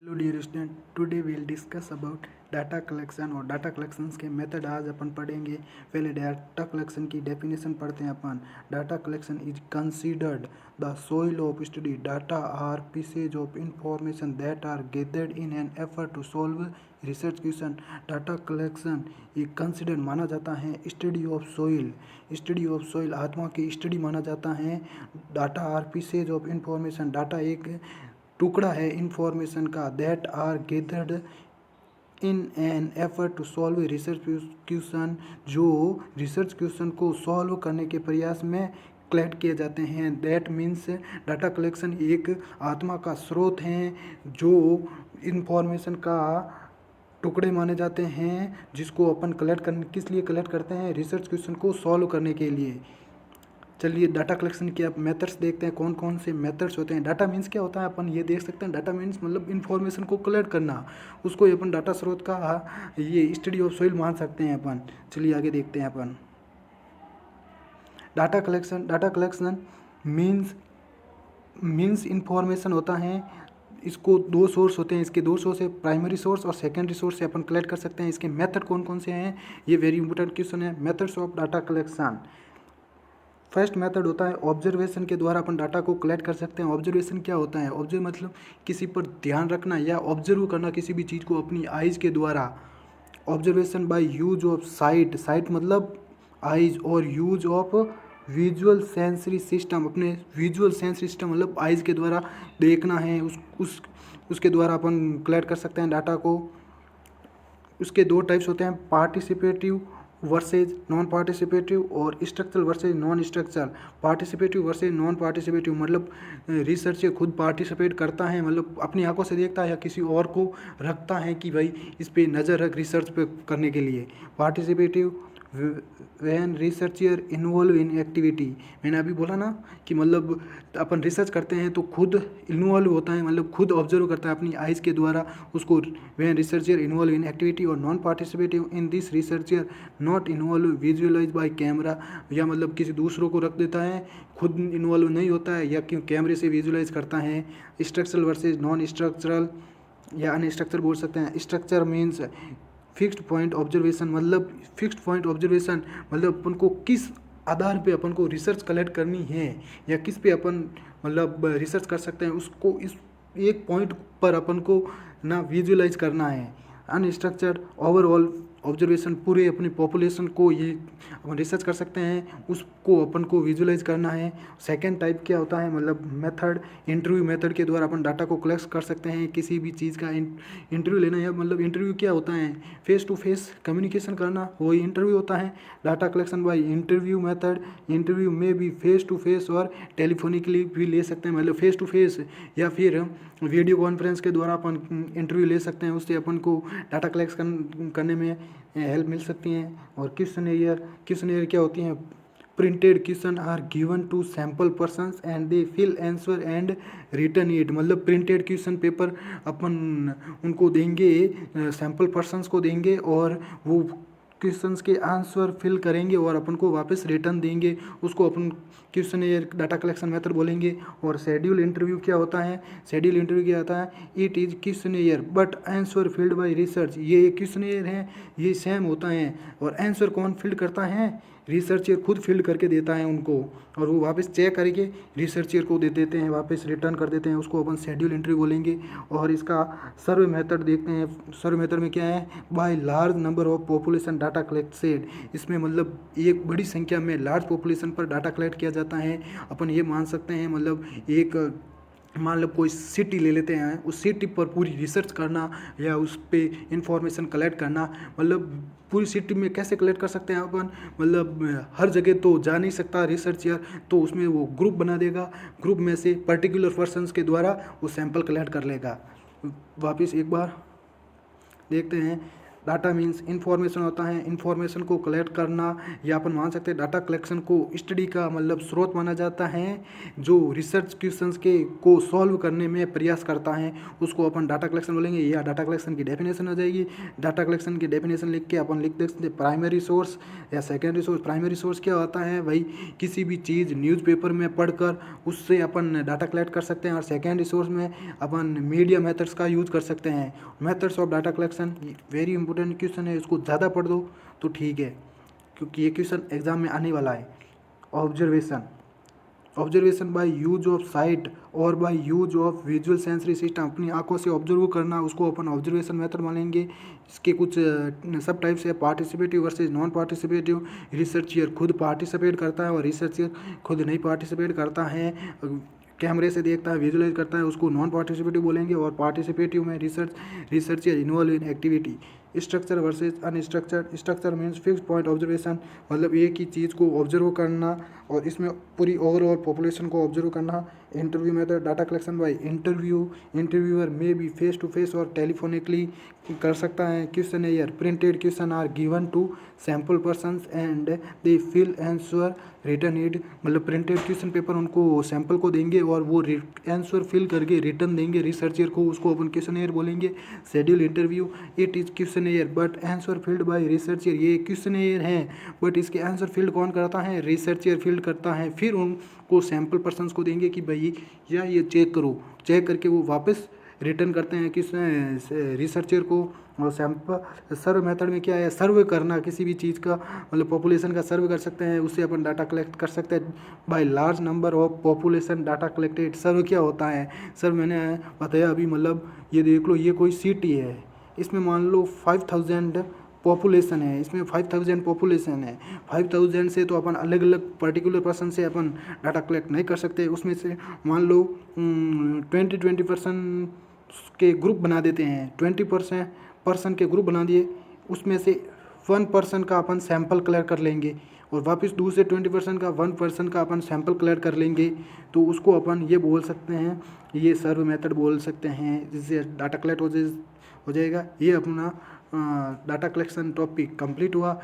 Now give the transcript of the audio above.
Hello dear student, today will discuss about data collection और data collections के method आज अपन पढ़ेंगे। पहले डाटा कलेक्शन की डेफिनेशन पढ़ते हैं अपन। Data collection is considered the soul of study. Data are pieces of information that are gathered in an effort to solve research question. Data collection एक कंसिडर माना जाता है study of soul. Study of soul आत्मा की study माना जाता है। Data are pieces of information, data एक टुकड़ा है इंफॉर्मेशन का, that are gathered in an effort to solve research question, जो रिसर्च क्वेश्चन को सॉल्व करने के प्रयास में कलेक्ट किए जाते हैं। दैट मीन्स डाटा कलेक्शन एक आत्मा का स्रोत है जो इंफॉर्मेशन का टुकड़े माने जाते हैं, जिसको अपन कलेक्ट करने किस लिए कलेक्ट करते हैं, रिसर्च क्वेश्चन को सॉल्व करने के लिए। चलिए डाटा कलेक्शन के अब मेथड्स देखते हैं, कौन कौन से मेथड्स होते हैं। डाटा मीन्स क्या होता है अपन ये देख सकते हैं। डाटा मीन्स मतलब इन्फॉर्मेशन को कलेक्ट करना, उसको ही अपन डाटा स्रोत का ये स्टडी ऑफ सोइल मान सकते हैं अपन। चलिए आगे देखते हैं अपन। डाटा कलेक्शन मीन्स इन्फॉर्मेशन होता है। इसको दो सोर्स होते हैं, इसके दो सोर्स है, प्राइमरी सोर्स और सेकेंडरी सोर्स से अपन कलेक्ट कर सकते हैं। इसके मेथड कौन कौन से हैं, ये वेरी इंपॉर्टेंट क्वेश्चन है। Methods of data collection, first method होता है ऑब्जर्वेशन के द्वारा अपन डाटा को कलेक्ट कर सकते हैं। ऑब्जर्वेशन क्या होता है, ऑब्जर्व मतलब किसी पर ध्यान रखना या ऑब्जर्व करना किसी भी चीज़ को अपनी आइज़ के द्वारा। Observation by use of site, site मतलब आइज़, और use of visual sensory system, अपने विजुअल सेंसरी सिस्टम मतलब आइज़ के द्वारा देखना है, उसके द्वारा अपन कलेक्ट कर सकते हैं डाटा को। उसके दो टाइप्स होते हैं, पार्टिसिपेटिव वर्सेज नॉन पार्टिसिपेटिव और structural versus non structural. Participative versus non participative मतलब रिसर्चर खुद पार्टिसिपेट करता है, मतलब अपनी आंखों से देखता है या किसी और को रखता है कि भाई इस पे नज़र रख रिसर्च पे करने के लिए। Participative when researcher involve in activity, मैंने अभी बोला ना कि मतलब अपन रिसर्च करते हैं तो खुद इन्वॉल्व होता है, मतलब खुद ऑब्जर्व करता है अपनी आइज़ के द्वारा उसको। When researcher involve in activity और non participative in this researcher not involve visualise by camera, या मतलब किसी दूसरों को रख देता है, खुद इन्वॉल्व नहीं होता है या क्यों कैमरे से विजुअलाइज करता है। स्ट्रक्चरल वर्सेज नॉन स्ट्रक्चरल या अनस्ट्रक्चर बोल सकते हैं। Structure means fixed point observation, मतलब फिक्स्ड पॉइंट ऑब्जर्वेशन मतलब अपन को किस आधार पे अपन को रिसर्च कलेक्ट करनी है या किस पे अपन मतलब रिसर्च कर सकते हैं, उसको इस एक पॉइंट पर अपन को ना विजुअलाइज करना है। अनस्ट्रक्चर्ड ओवरऑल ऑब्जर्वेशन, पूरे अपनी पॉपुलेशन को ये अपन रिसर्च कर सकते हैं, उसको अपन को विजुअलाइज करना है। सेकेंड टाइप क्या होता है, मतलब मेथड इंटरव्यू मेथड के द्वारा अपन डाटा को कलेक्ट कर सकते हैं। किसी भी चीज़ का इंटरव्यू लेना है, मतलब इंटरव्यू क्या होता है, फेस टू फेस कम्युनिकेशन करना, वही इंटरव्यू होता है। Data collection by interview method, interview में भी फेस टू फेस और टेलीफोनिकली भी ले सकते हैं, मतलब फेस टू फेस या फिर वीडियो कॉन्फ्रेंस के द्वारा अपन इंटरव्यू ले सकते हैं, उससे अपन को डाटा कलेक्ट करने में हेल्प मिल सकती हैं। और क्वेश्चनेयर क्या होती हैं, printed question are given to sample persons and they fill answer and return it, मतलब प्रिंटेड क्वेश्चन पेपर अपन उनको देंगे, सैम्पल पर्सन्स को देंगे और वो क्वेश्चंस के आंसर फिल करेंगे और अपन को वापस रिटर्न देंगे, उसको अपन क्वेश्चनेयर डाटा कलेक्शन मेथड बोलेंगे। और शेड्यूल इंटरव्यू क्या होता है, शेड्यूल इंटरव्यू क्या होता है, it is questionnaire but answer filled bye research, ये क्वेश्चनेयर है, ये सेम होता है और आंसर कौन फिल्ड करता है, रिसर्चर खुद फिल्ड करके देता है उनको, और वो वापस चेक करके रिसर्चर को दे देते हैं, वापस रिटर्न कर देते हैं, उसको अपन शेड्यूल इंटरव्यू बोलेंगे। और इसका सर्वे मेथड देखते हैं। सर्वे मेथड में क्या है, bye large number of population data collected, इसमें मतलब एक बड़ी संख्या में लार्ज पॉपुलेशन पर डाटा कलेक्ट किया जाता है। अपन ये मान सकते हैं, मतलब एक मान लो कोई सिटी ले लेते हैं, उस सिटी पर पूरी रिसर्च करना या उस पर इंफॉर्मेशन कलेक्ट करना, मतलब पूरी सिटी में कैसे कलेक्ट कर सकते हैं अपन, मतलब हर जगह तो जा नहीं सकता रिसर्चर, तो उसमें वो ग्रुप बना देगा, ग्रुप में से पर्टिकुलर पर्सन्स के द्वारा वो सैंपल कलेक्ट कर लेगा। वापस एक बार देखते हैं, डाटा मीन्स इन्फॉर्मेशन होता है, इन्फॉर्मेशन को कलेक्ट करना, या अपन मान सकते हैं डाटा कलेक्शन को स्टडी का मतलब स्रोत माना जाता है। जो रिसर्च क्वेश्चंस के को सॉल्व करने में प्रयास करता है उसको अपन डाटा कलेक्शन बोलेंगे, या डाटा कलेक्शन की डेफिनेशन हो जाएगी। डाटा कलेक्शन की डेफिनेशन लिख के अपन लिख देते हैं प्राइमरी सोर्स या सेकेंडरी सोर्स। प्राइमरी सोर्स क्या होता है भाई, किसी भी चीज़ न्यूज़पेपर में पढ़कर उससे अपन डाटा कलेक्ट कर सकते हैं, और सेकेंडरी सोर्स में अपन मीडिया मेथड्स का यूज़ कर सकते हैं। Methods of data collection very important question है, इसको ज़्यादा पढ़ दो तो ठीक है, क्योंकि ये क्वेश्चन एग्जाम में आने वाला है। Observation by use of sight और by use of visual sensory system, अपनी आंखों से ऑब्जर्व करना, उसको अपन ऑब्जर्वेशन मेथड मानेंगे। इसके कुछ सब टाइप्स है, पार्टिसिपेटिव वर्सेस नॉन पार्टिसिपेटिव। रिसर्चियर खुद पार्टिसिपेट करता है और रिसर्चियर खुद नहीं पार्टिसिपेट करता है, कैमरे से देखता है, विजुअलाइज करता है, उसको नॉन पार्टिसिपेटिव बोलेंगे। और पार्टिसिपेटिव में researcher involve in activity. Structure versus unstructured. Structure means fix point observation, मतलब एक ही चीज़ को ऑब्जर्व करना और इसमें पूरी ओवरऑल पॉपुलेशन को ऑब्जर्व करना। Interview method, data collection by interviewer में भी फेस टू फेस और टेलीफोनिकली कर सकता है। Questionnaire printed question are given to sample persons and they fill answer return it, मतलब प्रिंटेड क्वेश्चन पेपर उनको सैंपल को देंगे और वो आंसर फिल करके रिटर्न देंगे रिसर्चर को, उसको अपन क्वेश्चनेयर बोलेंगे। Schedule interview, it is questionnaire but answer filled by researcher, ये क्वेश्चनेयर है बट इसके आंसर फिल्ड कौन करता है, रिसर्चर फिल्ड करता है। फिर उनको सैंपल पर्सन्स को देंगे कि भाई या ये चेक करो, चेक करके वो वापस रिटर्न करते हैं किस रिसर्चर को। और सैंपल सर्व मेथड में क्या है, सर्वे करना किसी भी चीज़ का, मतलब पॉपुलेशन का सर्वे कर सकते हैं, उससे अपन डाटा कलेक्ट कर सकते हैं। By large number of population data collected. Survey क्या होता है, सर्व मैंने बताया अभी, मतलब ये देख लो, ये कोई सिटी है, इसमें मान लो 5000 पॉपुलेशन है, इसमें 5000 पॉपुलेशन है। 5000 से तो अपन अलग अलग पर्टिकुलर पर्सन से अपन डाटा कलेक्ट नहीं कर सकते। उसमें से मान लो 20% के ग्रुप बना देते हैं, 20% पर्सन के ग्रुप बना दिए, उसमें से 1% का अपन सैंपल कलेक्ट कर लेंगे और वापस दूसरे 20% का 1% का अपन सैंपल कलेक्ट कर लेंगे, तो उसको अपन ये बोल सकते हैं, ये सर्व मेथड बोल सकते हैं, जिससे डाटा कलेक्ट हो जाएगा। ये अपना डाटा कलेक्शन टॉपिक कंप्लीट हुआ।